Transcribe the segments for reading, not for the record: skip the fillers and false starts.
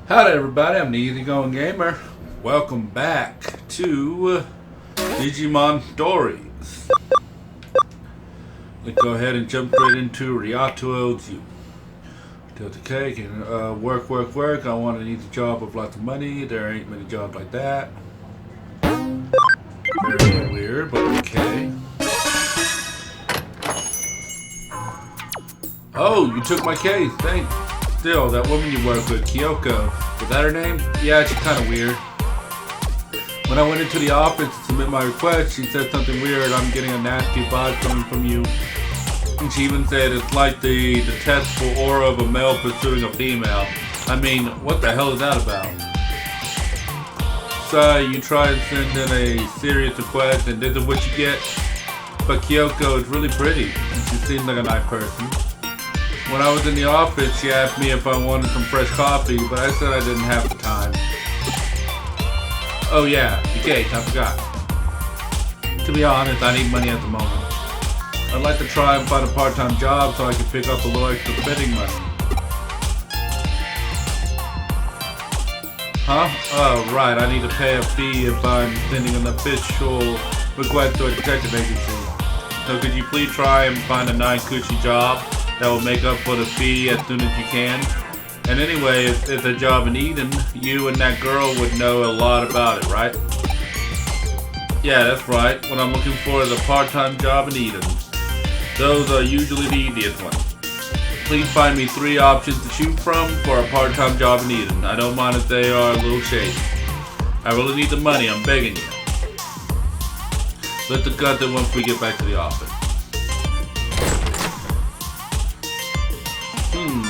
Howdy everybody, I'm the Easygoing Gamer. Welcome back to Digimon Stories. Let's go ahead and jump straight into Ryato's You. Tilt the cake and work. I want an easy job with lots of money. There ain't many jobs like that. Very weird, but okay. Oh, you took my case, thanks. Still, that woman you work with, Kyoko, was that her name? Yeah, she's kind of weird. When I went into the office to submit my request, she said something weird. I'm getting a nasty vibe coming from you. And she even said it's like the detestable aura of a male pursuing a female. I mean, what the hell is that about? So, you try and send in a serious request and this is what you get? But Kyoko is really pretty, and she seems like a nice person. When I was in the office, she asked me if I wanted some fresh coffee, but I said I didn't have the time. Oh yeah, the cake, I forgot. To be honest, I need money at the moment. I'd like to try and find a part-time job so I can pick up a little extra spending money. Huh? Oh, right, I need to pay a fee if I'm sending an official request to a detective agency. So could you please try and find a nice cushy job that will make up for the fee as soon as you can? And anyway, if it's a job in Eden, you and that girl would know a lot about it, right? Yeah, that's right. What I'm looking for is a part-time job in Eden. Those are usually the easiest ones. Please find me 3 options to choose from for a part-time job in Eden. I don't mind if they are a little shady. I really need the money, I'm begging you. Let's discuss it once we get back to the office.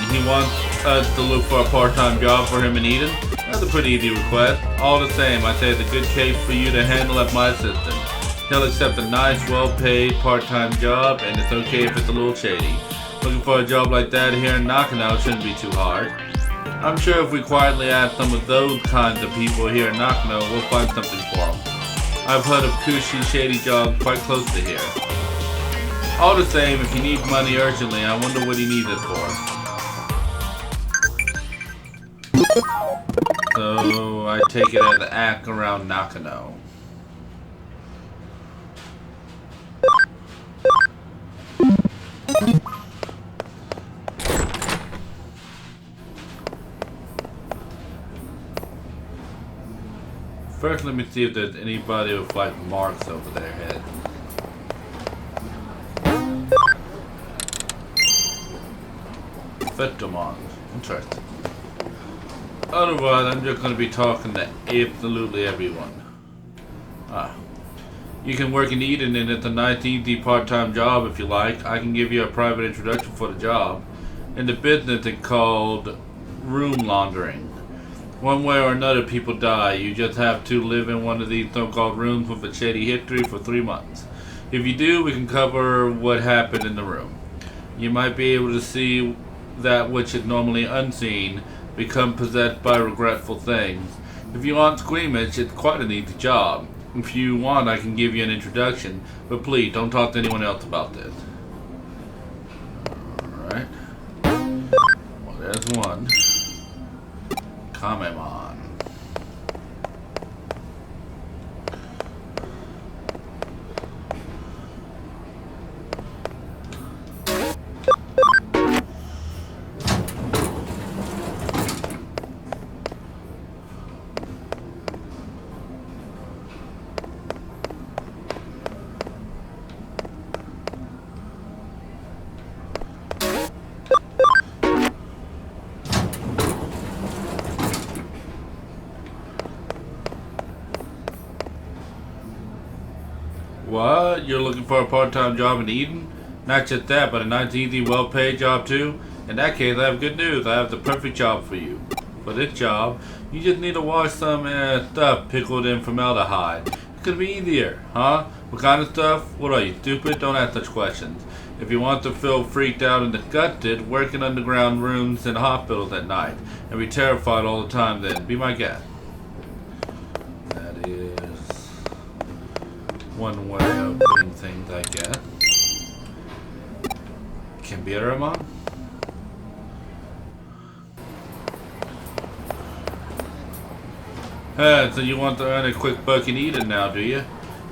He wants us to look for a part-time job for him in Eden? That's a pretty easy request. All the same, I say it's a good case for you to handle as my assistant. He'll accept a nice, well-paid part-time job, and it's okay if it's a little shady. Looking for a job like that here in Nakano shouldn't be too hard. I'm sure if we quietly ask some of those kinds of people here in Nakano, we'll find something for them. I've heard of cushy, shady jobs quite close to here. All the same, if you need money urgently, I wonder what he needs it for. So, I take it as an act around Nakano. First, let me see if there's anybody with like marks over their head. Digimon. Interesting. Otherwise, I'm just going to be talking to absolutely everyone. You can work in Eden and it's a nice, easy part-time job if you like. I can give you a private introduction for the job. In the business, it's called room laundering. One way or another, people die. You just have to live in one of these so-called rooms with a shady history for 3 months. If you do, we can cover what happened in the room. You might be able to see that which is normally unseen become possessed by regretful things. If you aren't squeamish, it's quite an easy job. If you want, I can give you an introduction, but please don't talk to anyone else about this. Alright. Well, there's one. Kamemon. What? You're looking for a part-time job in Eden? Not just that, but a nice, easy, well-paid job too? In that case, I have good news. I have the perfect job for you. For this job, you just need to wash some stuff pickled in formaldehyde. It's gonna be easier, huh? What kind of stuff? What are you, stupid? Don't ask such questions. If you want to feel freaked out and disgusted, work in underground rooms in hospitals at night and be terrified all the time then. Be my guest. That is one way of doing things, I guess. Kimbiramon? So you want to earn a quick buck and eat it now, do you?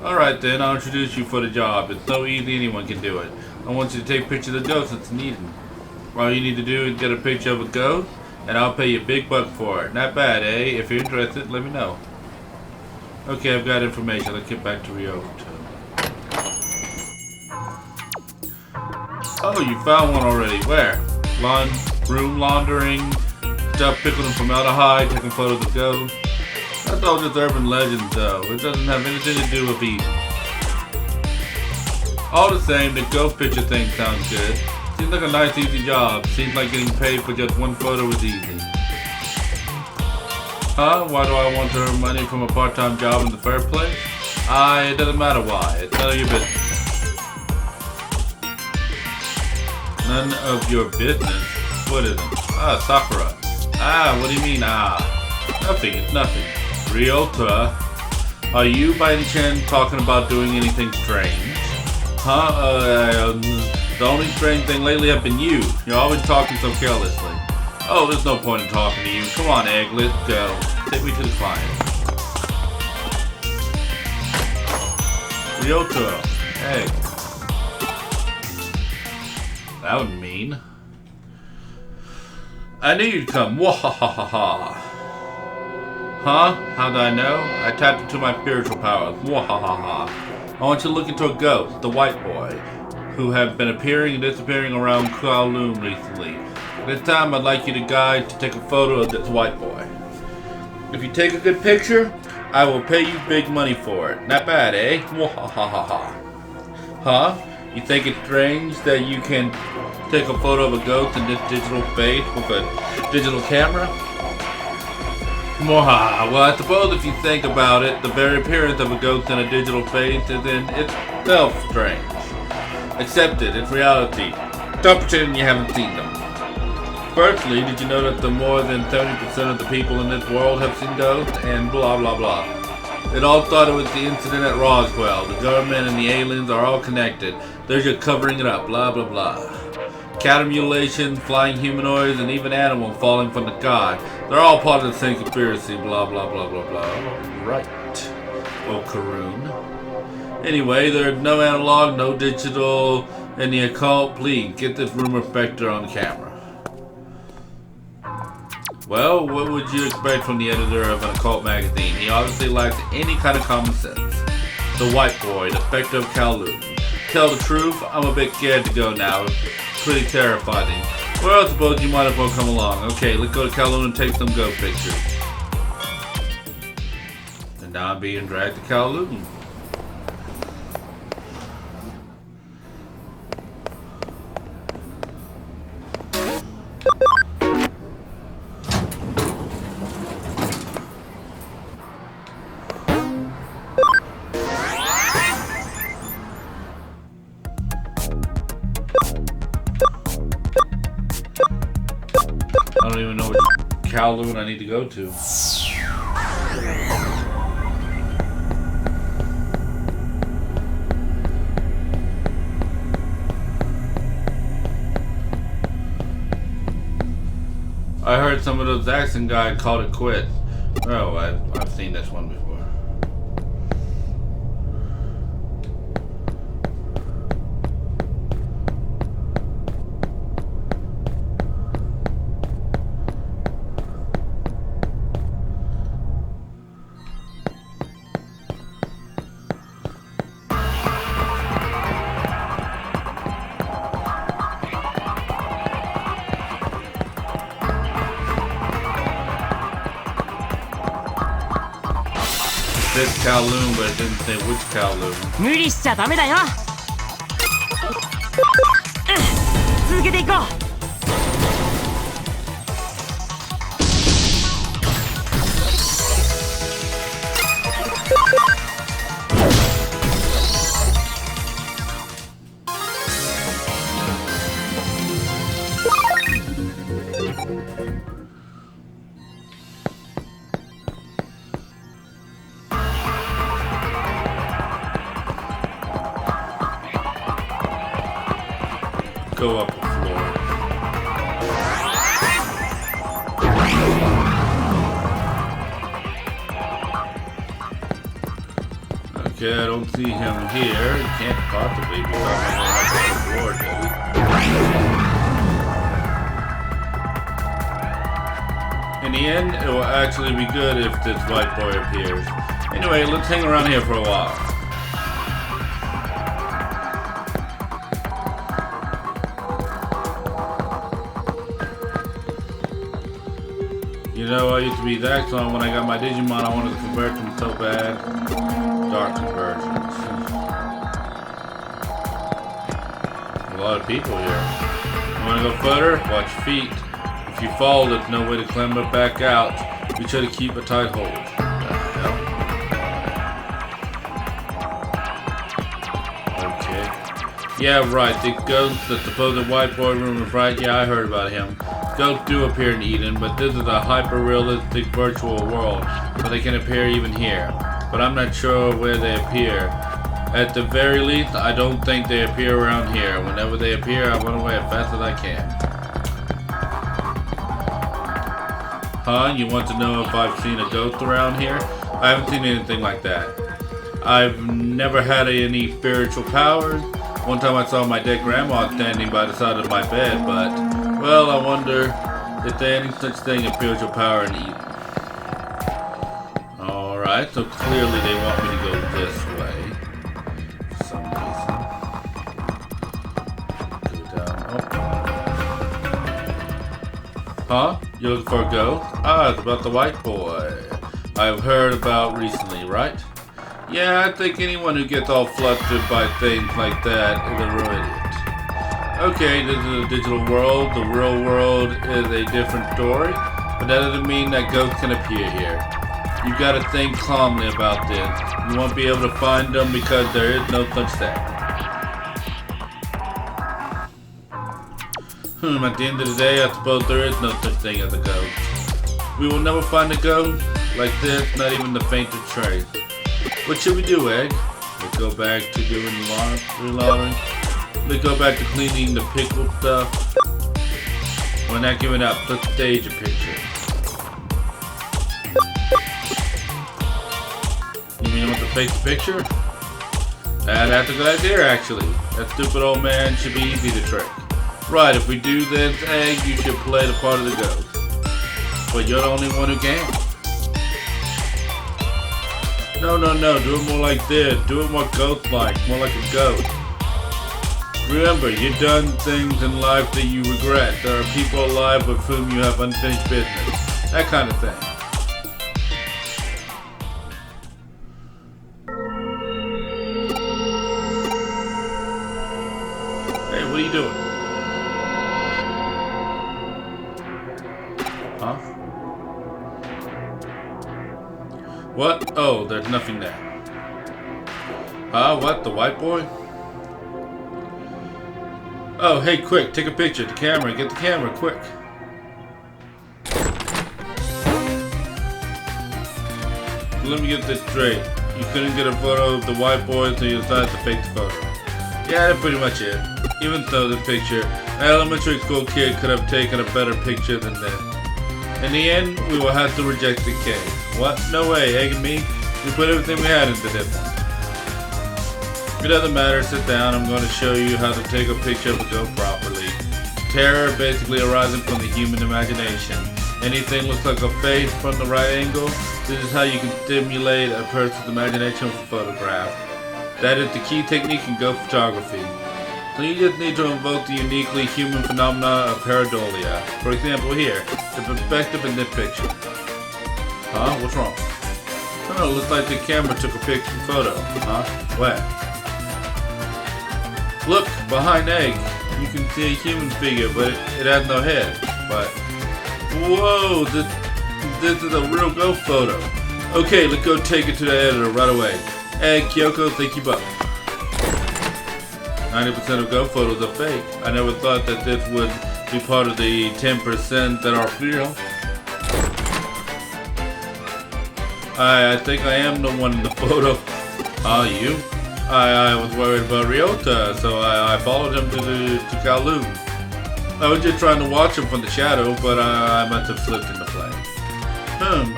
Alright then, I'll introduce you for the job. It's so easy anyone can do it. I want you to take a picture of the ghost that's needed. All you need to do is get a picture of a ghost, and I'll pay you a big buck for it. Not bad, eh? If you're interested, let me know. Okay, I've got information. Let's get back to Ryoto. Oh, you found one already. Where? Room laundering, stuff pickled in formaldehyde, taking photos of ghosts. That's all just urban legends, though. It doesn't have anything to do with evil. All the same, the ghost picture thing sounds good. Seems like a nice, easy job. Seems like getting paid for just one photo is easy. Huh? Why do I want to earn money from a part-time job in the first place? It doesn't matter why. It's none of your business. None of your business? What is it? Sakura. What do you mean, Nothing, it's nothing. Ryota, are you by any chance talking about doing anything strange? The only strange thing lately have been you. You're always talking so carelessly. Oh, there's no point in talking to you. Come on, Egg, let's go. Take me to the client. Ryota, Egg. That was mean. I knew you'd come. Wahahaha. Huh? How did I know? I tapped into my spiritual powers. Wahahaha. I want you to look into a ghost, the white boy, who have been appearing and disappearing around Kowloon recently. This time I'd like you to guide to take a photo of this white boy. If you take a good picture, I will pay you big money for it. Not bad, eh? Wahahaha. Huh? You think it's strange that you can take a photo of a ghost in this digital face with a digital camera? Well, I suppose if you think about it, the very appearance of a ghost in a digital face is in itself strange. Accept it, it's reality. Stop pretending you haven't seen them. Firstly, did you know that the more than 70% of the people in this world have seen ghosts? And blah blah blah. It all started with the incident at Roswell. The government and the aliens are all connected. They're just covering it up, blah blah blah. Cattle mutilations, flying humanoids, and even animals falling from the sky. They're all part of the same conspiracy, blah blah blah blah blah. Right. Oh, Karoon. Anyway, there's no analog, no digital, in the occult. Please, get this rumor vector on camera. Well, what would you expect from the editor of an occult magazine? He obviously lacks any kind of common sense. The white boy, the specter of Kowloon. Tell the truth, I'm a bit scared to go now. It's pretty terrifying. Well, I suppose you might as well come along. Okay, let's go to Kowloon and take some ghost pictures. And now I'm being dragged to Kowloon. I don't even know which Kowloon I need to go to. I heard some of those accent guys called it quits. Oh, I've seen this one before. This Kowloon, but it didn't say which Kowloon. 無理しちゃダメだよ。続けていこう。Go up the floor. Okay, I don't see him here. He can't possibly be coming on the floor, does he? In the end, it will actually be good if this white boy appears. Anyway, let's hang around here for a while. You know, I used to be that song when I got my Digimon. I wanted to convert them so bad. Dark conversions. A lot of people here. You want to go further? Watch feet. If you fall, there's no way to climb up back out. Be sure to keep a tight hold. Okay. Yeah, right. The ghost, the supposed white boy room is right. Yeah, I heard about him. Ghosts do appear in Eden, but this is a hyper-realistic virtual world, so they can appear even here. But I'm not sure where they appear. At the very least, I don't think they appear around here. Whenever they appear, I run away as fast as I can. Huh? You want to know if I've seen a ghost around here? I haven't seen anything like that. I've never had any spiritual powers. One time I saw my dead grandma standing by the side of my bed, but, well, I wonder if there's any such thing as spiritual power in Eden. Alright, so clearly they want me to go this way. For some reason. Go down. Oh. Huh? You looking for a ghost? Ah, it's about the white boy I've heard about recently, right? Yeah, I think anyone who gets all flustered by things like that is a real idiot. Okay, this is a digital world. The real world is a different story, but that doesn't mean that ghosts can appear here. You've got to think calmly about this. You won't be able to find them because there is no such thing. At the end of the day, I suppose there is no such thing as a ghost. We will never find a ghost like this, not even the faintest trace. What should we do, Egg? Let's go back to doing laundry. Let's go back to cleaning the pickled stuff. We're not giving up. Let's stage a picture. You mean you want to fake the picture? That's a good idea, actually. That stupid old man should be easy to trick. Right, if we do this, Egg, you should play the part of the ghost. But you're the only one who can. No, do it more like this. Do it more ghost-like, more like a ghost. Remember, you've done things in life that you regret. There are people alive with whom you have unfinished business. That kind of thing. Hey, what are you doing? Huh? What? Oh, there's nothing there. What? The white boy? Oh, hey, quick, take a picture. The camera, get the camera, quick. Let me get this straight. You couldn't get a photo of the white boy, so you decided to fake the photo. Yeah, that's pretty much it. Even so, the picture, an elementary school kid could have taken a better picture than this. In the end, we will have to reject the case. What? No way, Egg and me. We put everything we had into this one. It doesn't matter, sit down. I'm going to show you how to take a picture of a ghost properly. Terror basically arising from the human imagination. Anything looks like a face from the right angle. This is how you can stimulate a person's imagination with a photograph. That is the key technique in ghost photography. So you just need to invoke the uniquely human phenomena of pareidolia. For example here, the perspective in this picture. Huh? What's wrong? Oh, it looks like the camera took a photo. Huh? Where? Look, behind Egg, you can see a human figure, but it has no head. But, whoa, this is a real ghost photo. Okay, let's go take it to the editor right away. Egg, Kyoko, thank you both. 90% of ghost photos are fake. I never thought that this would be part of the 10% that are real. I think I am the one in the photo. You? I was worried about Ryota, so I followed him to Kowloon. I was just trying to watch him from the shadow, but I must have slipped in the flame.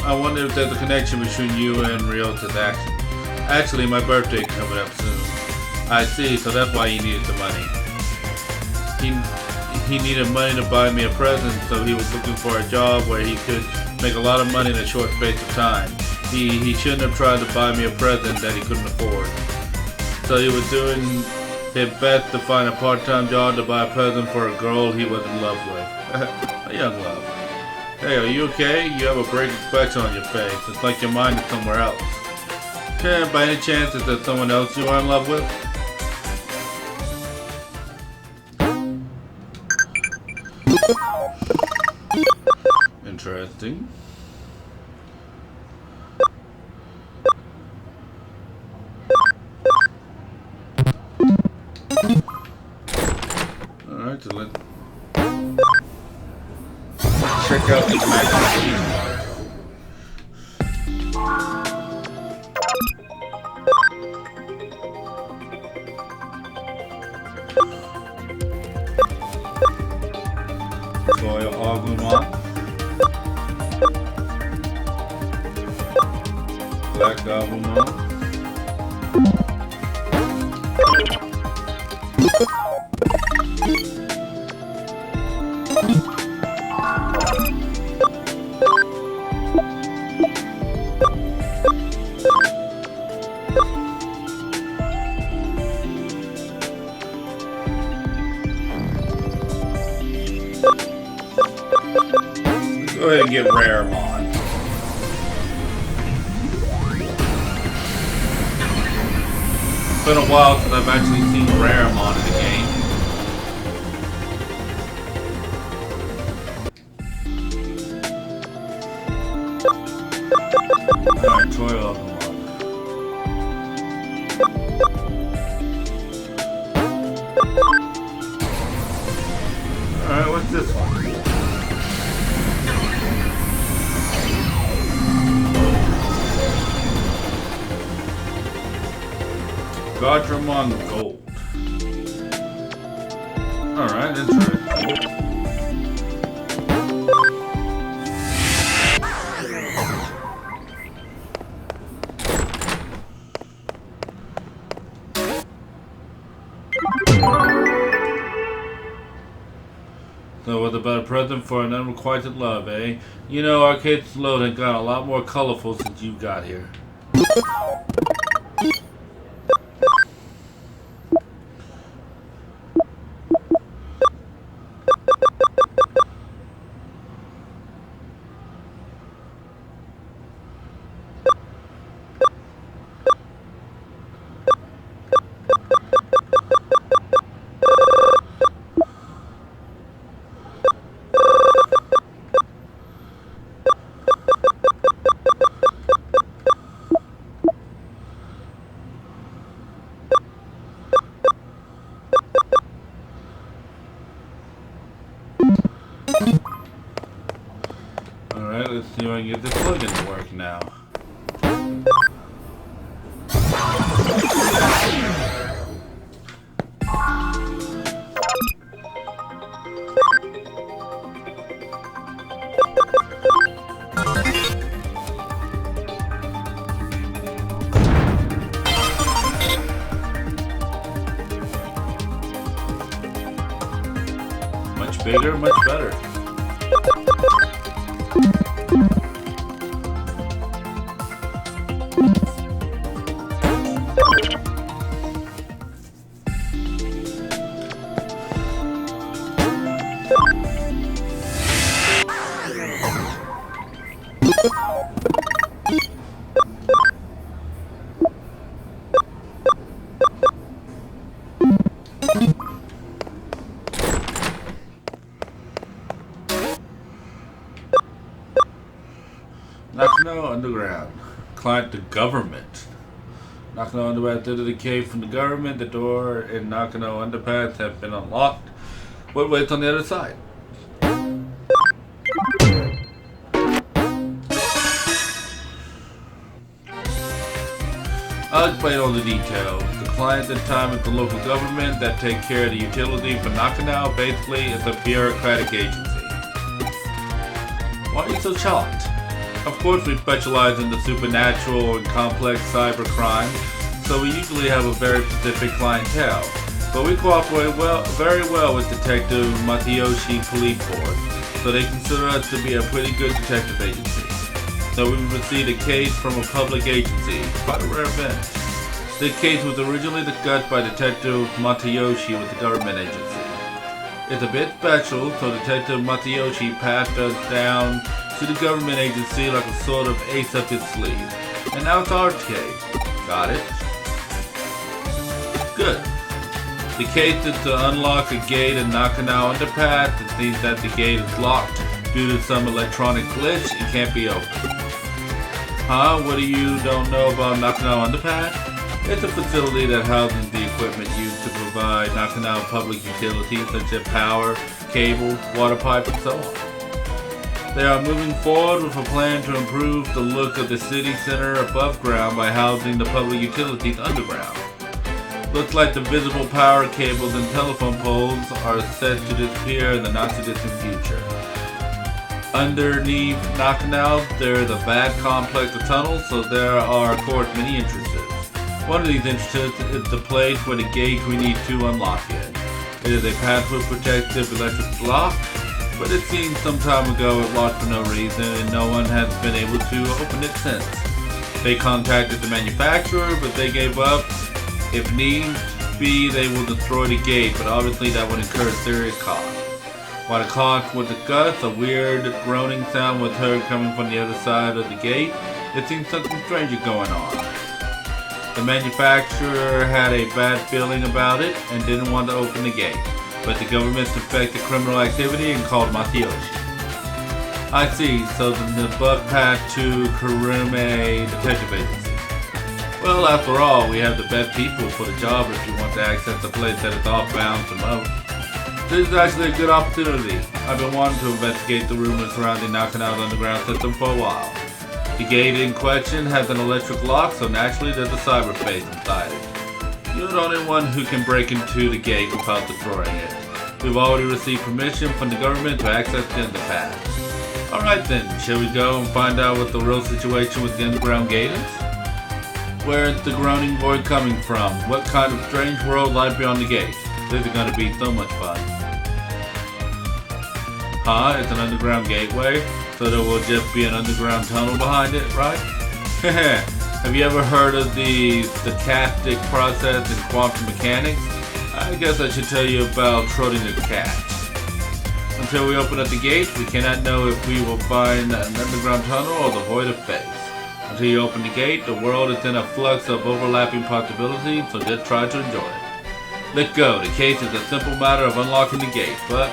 I wonder if there's a connection between you and Ryota's action. Actually, my birthday coming up soon. I see, so that's why he needed the money. He needed money to buy me a present, so he was looking for a job where he could make a lot of money in a short space of time. He shouldn't have tried to buy me a present that he couldn't afford. So he was doing his best to find a part-time job to buy a present for a girl he was in love with. A young love. Hey, are you okay? You have a break expression on your face. It's like your mind is somewhere else. Okay, by any chance, is there someone else you are in love with? Interesting. Alright, so let's check out this magic. Royal Agumon, Black Agumon, go ahead and get Rare'mon. It's been a while since I've actually seen Rare'mon in the game. Alright, Troy Agumon. Alright, what's this one? Godramon Gold. Alright, interesting. So what about a present for an unrequited love, eh? You know, Arcade Sleuth has got a lot more colorful since you got here. Alright, let's see if I can get this plugin to work now. Much bigger, much better. Nakano Underground. Client the government. Nakano Underpass did the cave from the government. The door in Nakano Underpass have been unlocked. What waits on the other side? I'll explain all the details. The client at the time is the local government that take care of the utility for Nakano. Basically, it's a bureaucratic agency. Why are you so shocked? Of course, we specialize in the supernatural and complex cyber crime, so we usually have a very specific clientele. But we cooperate very well with Detective Matayoshi Police Force, so they consider us to be a pretty good detective agency. So we received a case from a public agency, quite a rare event. This case was originally discussed by Detective Matayoshi with the government agency. It's a bit special, so Detective Matayoshi passed us down to the government agency like a sort of ace up his sleeve. And now it's our case. Got it? Good. The case is to unlock a gate in Nakano Underpass. It seems that the gate is locked due to some electronic glitch and can't be opened. Huh? What do you don't know about Nakano Underpass? It's a facility that houses the equipment used to provide Nakano public utilities such as power, cable, water pipe, and so on. They are moving forward with a plan to improve the look of the city center above ground by housing the public utilities underground. Looks like the visible power cables and telephone poles are set to disappear in the not-too-distant future. Underneath Nakano, there is a vast complex of tunnels, so there are, of course, many entrances. One of these entrances is the place where the gate we need to unlock it. It is a password-protected electric lock, but it seems some time ago it locked for no reason, and no one has been able to open it since. They contacted the manufacturer, but they gave up. If need be, they will destroy the gate, but obviously that would incur serious cost. While the cost was discussed, a weird groaning sound was heard coming from the other side of the gate. It seemed something strange is going on. The manufacturer had a bad feeling about it and didn't want to open the gate, but the government suspected criminal activity and called Matayoshi. I see, so the buck passed to Kurume Detective Agency. Well, after all, we have the best people for the job if you want to access the place that is off bounds to most. This is actually a good opportunity. I've been wanting to investigate the rumors surrounding Nakano's underground system for a while. The gate in question has an electric lock, so naturally there's a cyberspace inside it. You're the only one who can break into the gate without destroying it. We've already received permission from the government to access the underpass. Alright then, shall we go and find out what the real situation with the underground gate is? Where is the groaning void coming from? What kind of strange world lies beyond the gate? This is going to be so much fun. Huh? It's an underground gateway? So there will just be an underground tunnel behind it, right? Have you ever heard of the stochastic process in quantum mechanics? I guess I should tell you about Schrodinger's cat. Until we open up the gate, we cannot know if we will find an underground tunnel or the void of space. Until you open the gate, the world is in a flux of overlapping possibilities, so just try to enjoy it. Let's go. The case is a simple matter of unlocking the gate, but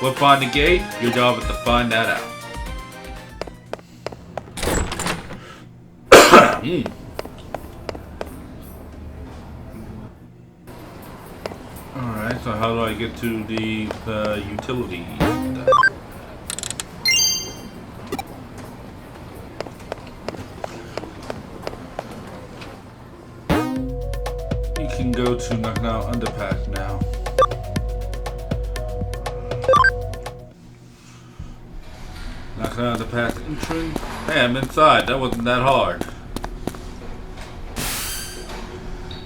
we'll find the gate. Your job is to find that out. Alright, so how do I get to the utility? You can go to Nakano Underpass now. Nakano Underpass entrance. Hey, I'm inside. That wasn't that hard.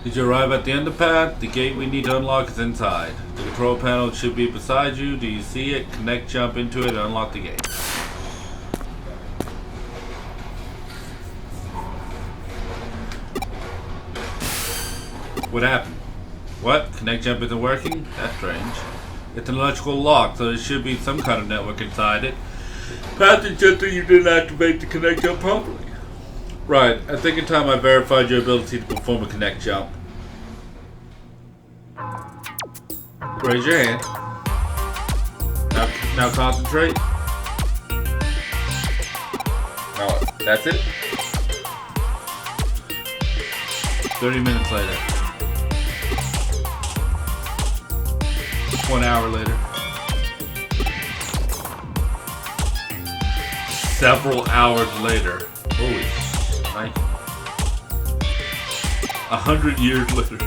Did you arrive at the underpass? The gate we need to unlock is inside. The control panel should be beside you. Do you see it? Connect, jump into it, and unlock the gate. What happened? What? Connect, jump isn't working? That's strange. It's an electrical lock, so there should be some kind of network inside it. Perhaps it's just that you didn't activate the connect jump properly. Right, I think in time I verified your ability to perform a connect jump. Raise your hand. Now concentrate. Now, that's it. 30 minutes later. 1 hour later. Several hours later. Holy shit. 100 years later.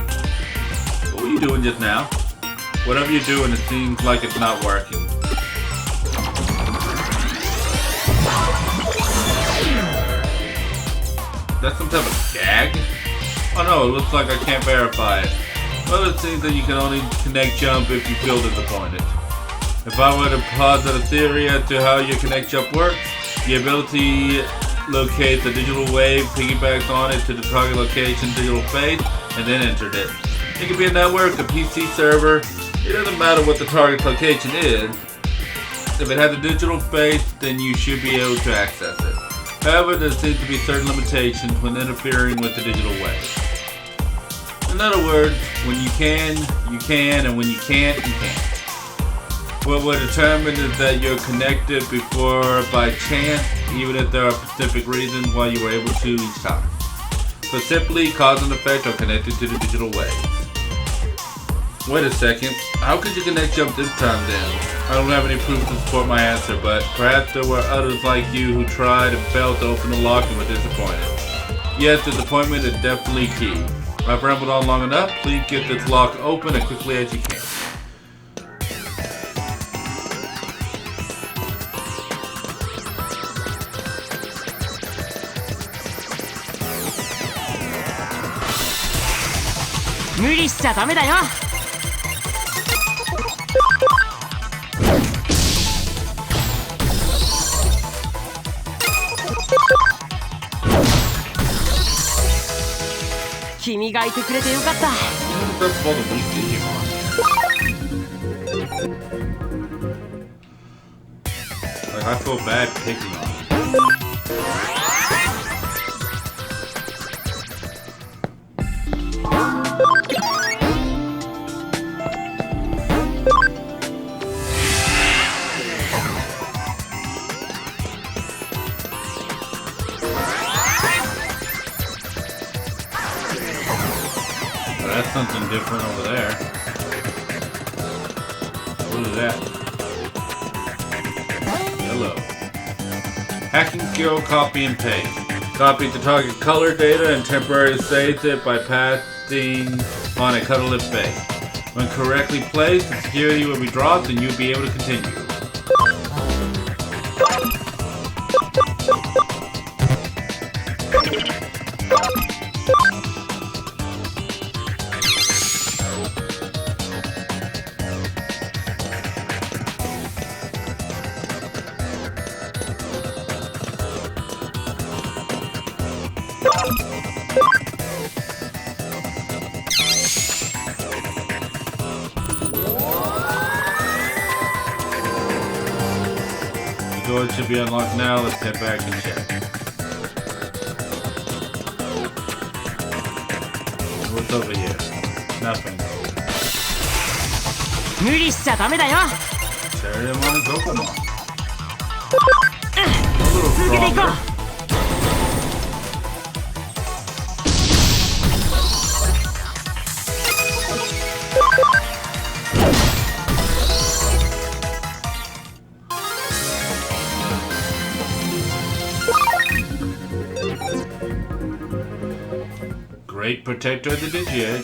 What were you doing just now? Whatever you're doing, it seems like it's not working. That's some type of gag? Oh no, it looks like I can't verify it. Well, it seems that you can only connect jump if you feel disappointed. If I were to posit a theory as to how your connect jump works, the ability locates the digital wave, piggybacks on it to the target location digital face, and then entered it. It could be a network, a PC server. It doesn't matter what the target location is. If it has a digital face, then you should be able to access it. However, there seems to be certain limitations when interfering with the digital wave. In other words, when you can, and when you can't, you can't. What we're determined is that you're connected before by chance, even if there are specific reasons why you were able to each time. So simply, cause and effect are connected to the digital wave. Wait a second, how could you connect jump this time then? I don't have any proof to support my answer, but perhaps there were others like you who tried and failed to open the lock and were disappointed. Yes, disappointment is definitely key. I've rambled on long enough. Please get this lock open as quickly as you can. Mu리しちゃダメだよ。君がいてくれてよかった。That's called a weak Digimon. Like, I feel bad picking on it. That's something different over there. What is that? Yellow. Hacking skill, copy and paste. Copy the target color data and temporarily saves it by passing on a colorless face. When correctly placed, the security will be dropped and you'll be able to continue. The door should be unlocked now. Let's head back and check. What's over here? Nothing. 無理しちゃダメだよ。 Carry him on his Pokemon. 続けていこう。Great protector of the Digi-Egg.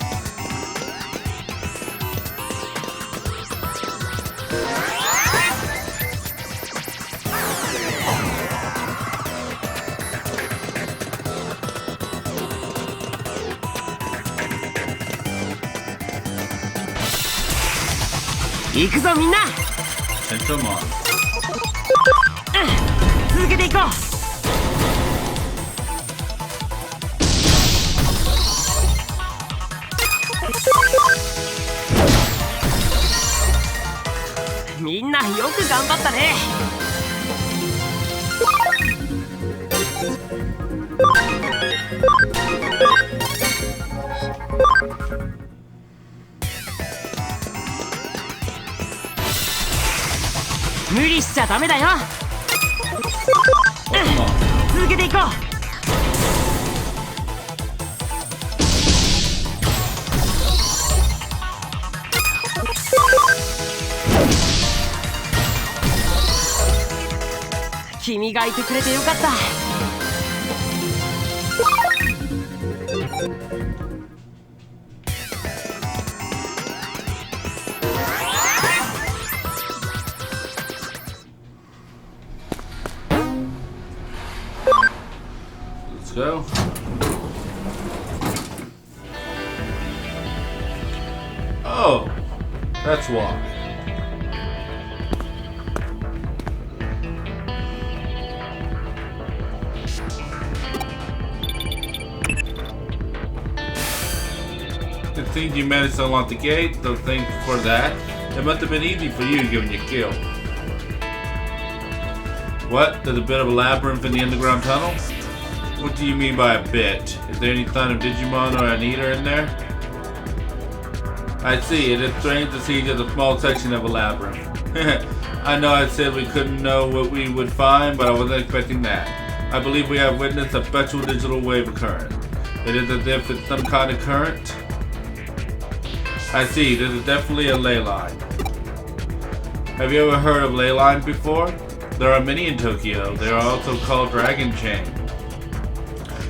行くぞみんな。 Send them on. 続けていこう。みんなよく頑張ったね。無理しちゃダメだよ。続けていこう。君がいてくれてよかった。go. Oh, that's why. It seems you managed to unlock the gate, so thanks for that. It must have been easy for you given your kill. What? There's a bit of a labyrinth in the underground tunnel? What do you mean by a bit? Is there any sign of Digimon or an eater in there? I see. It is strange to see just a small section of a labyrinth. I know I said we couldn't know what we would find, but I wasn't expecting that. I believe we have witnessed a special digital wave of current. It is as if it's some kind of current. I see. This is definitely a ley line. Have you ever heard of ley lines before? There are many in Tokyo. They are also called dragon chain.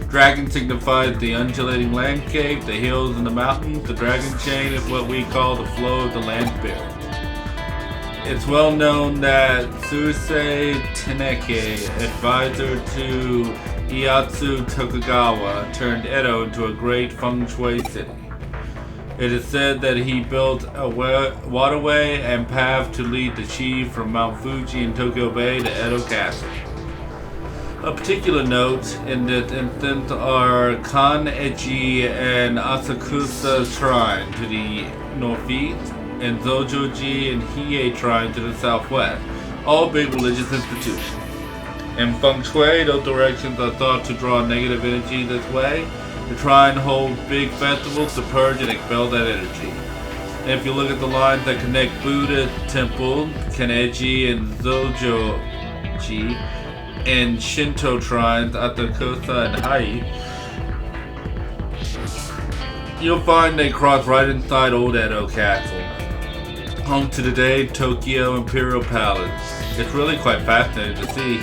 Dragon signifies the undulating landscape, the hills and the mountains. The dragon chain is what we call the flow of the land spirit. It's well known that Susei Teneke, advisor to Ieyasu Tokugawa, turned Edo into a great feng shui city. It is said that he built a waterway and path to lead the chi from Mount Fuji in Tokyo Bay to Edo Castle. A particular note in this instance are Kan-eji and Asakusa Shrine to the northeast, and Zojoji and Hiei Shrine to the southwest, all big religious institutions. In feng shui, those directions are thought to draw negative energy this way. The shrine holds big festivals to purge and expel that energy. And if you look at the lines that connect Buddha Temple, Kaneji, and Zojoji, and Shinto shrines, Atakosa and Hai, you'll find they cross right inside Old Edo Castle, home to today Tokyo Imperial Palace. It's really quite fascinating to see.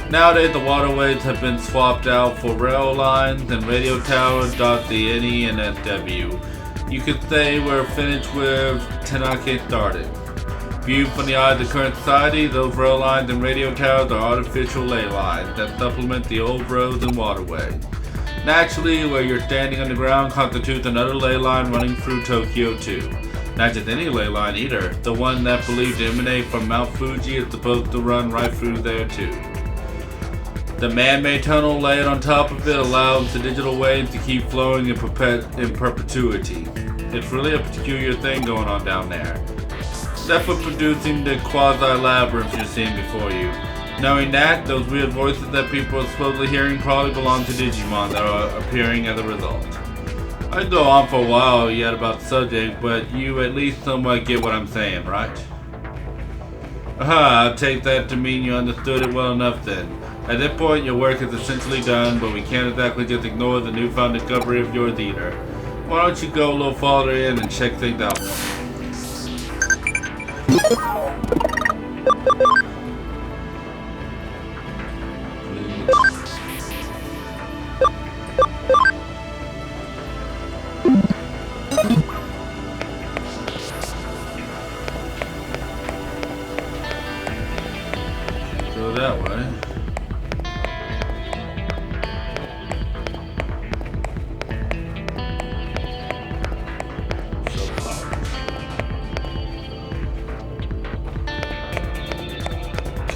Nowadays, the waterways have been swapped out for rail lines and radio towers dot the NE and SW. You could say we're finished with Tenake started. Viewed from the eye of the current society, those rail lines and radio towers are artificial ley lines that supplement the old roads and waterways. Naturally, where you're standing on the ground constitutes another ley line running through Tokyo too. Not just any ley line either. The one that believed to emanate from Mount Fuji is supposed to run right through there too. The man-made tunnel laid on top of it allows the digital waves to keep flowing in perpetuity. It's really a peculiar thing going on down there. That's what's producing the quasi-labyrinth you're seeing before you. Knowing that, those weird voices that people are supposedly hearing probably belong to Digimon that are appearing as a result. I could go on for a while yet about the subject, but you at least somewhat get what I'm saying, right? Aha, I'll take that to mean you understood it well enough then. At this point, your work is essentially done, but we can't exactly just ignore the newfound discovery of yours either. Why don't you go a little farther in and check things out? Go that way.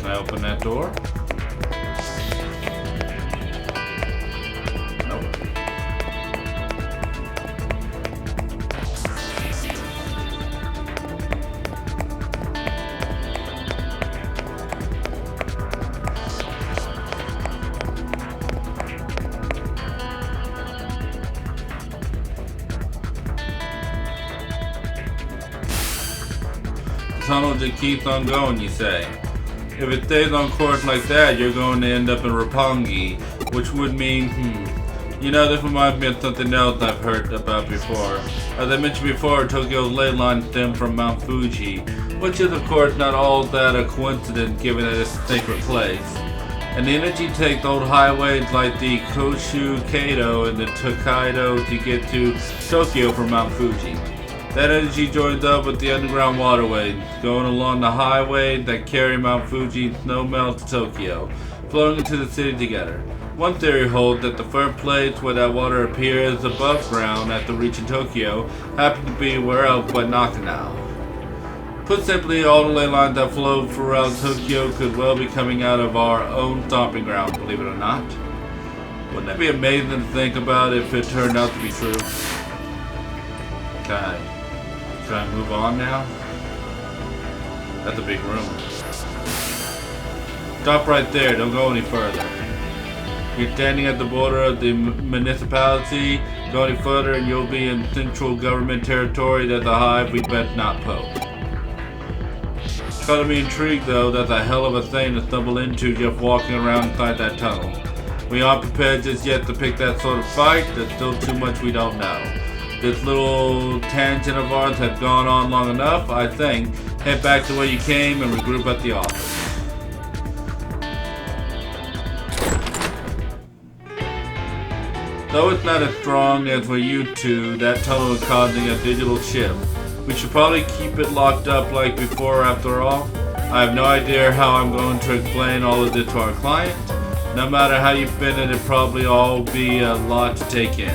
Open that door. Nope. The tunnel just keeps on going, you say? If it stays on course like that, you're going to end up in Roppongi, which would mean, You know, this reminds me of something else I've heard about before. As I mentioned before, Tokyo's ley line stemmed from Mount Fuji, which is of course not all that a coincidence given that it's a sacred place. And the energy takes old highways like the Koshu Kato and the Tokaido to get to Tokyo from Mount Fuji. That energy joins up with the underground waterways, going along the highway that carry Mount Fuji's snowmelt to Tokyo, flowing into the city together. One theory holds that the first place where that water appears above ground after reaching Tokyo happened to be where else but Nakano. Put simply, all the ley lines that flow throughout Tokyo could well be coming out of our own stomping ground, believe it or not. Wouldn't that be amazing to think about if it turned out to be true? Okay. Can I move on now? That's a big room. Stop right there, don't go any further. You're standing at the border of the municipality. Go any further and you'll be in central government territory. That's a hive we bet not poke. Gotta be intrigued though, that's a hell of a thing to stumble into just walking around inside that tunnel. We aren't prepared just yet to pick that sort of fight. There's still too much we don't know. This little tangent of ours has gone on long enough, I think. Head back to where you came and regroup at the office. Though it's not as strong as we're used to, that tunnel is causing a digital shift. We should probably keep it locked up like before after all. I have no idea how I'm going to explain all of this to our client. No matter how you spin it, it'd probably all be a lot to take in.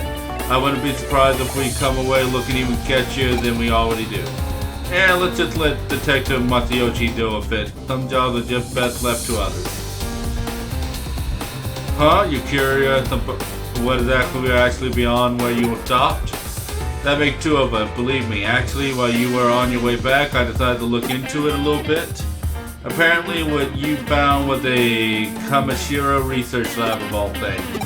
I wouldn't be surprised if we come away looking even sketchier than we already do. And let's just let Detective Masayoshi do a bit. Some jobs are just best left to others. Huh? You curious what exactly we're actually beyond where you were stopped? That makes two of us, believe me. Actually, while you were on your way back, I decided to look into it a little bit. Apparently, what you found was a Kamishiro research lab of all things.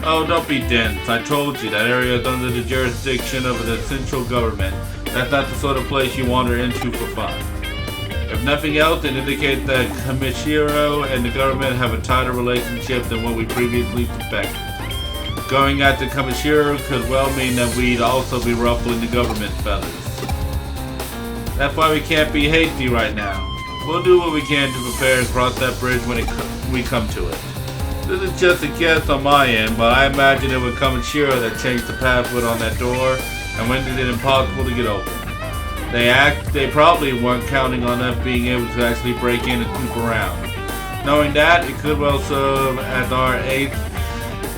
Oh, don't be dense. I told you, that area is under the jurisdiction of the central government. That's not the sort of place you wander into for fun. If nothing else, it indicates that Kamishiro and the government have a tighter relationship than what we previously suspected. Going after Kamishiro could well mean that we'd also be ruffling the government's feathers. That's why we can't be hasty right now. We'll do what we can to prepare and cross that bridge when we come to it. This is just a guess on my end, but I imagine it was Kamishiro that changed the password on that door and rendered it impossible to get open. They probably weren't counting on us being able to actually break in and snoop around. Knowing that, it could well serve as our ace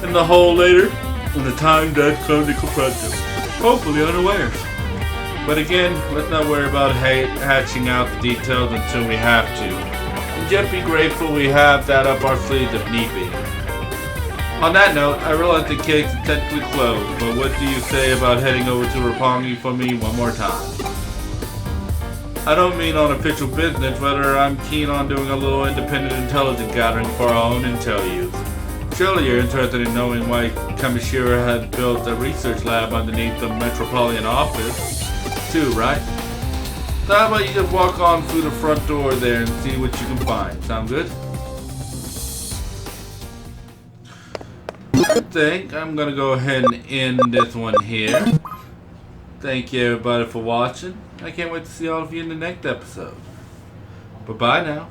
in the hole later when the time does come to confront them. Hopefully unawares. But again, let's not worry about hatching out the details until we have to. And just be grateful we have that up our sleeves if need be. On that note, I realize the case is technically closed, but what do you say about heading over to Roppongi for me one more time? I don't mean on official business, rather I'm keen on doing a little independent intelligence gathering for our own intel use. Surely you're interested in knowing why Kamishiro has built a research lab underneath the Metropolitan office, too, right? So how about you just walk on through the front door there and see what you can find. Sound good? I think I'm gonna go ahead and end this one here. Thank you everybody for watching. I can't wait to see all of you in the next episode. Bye-bye now.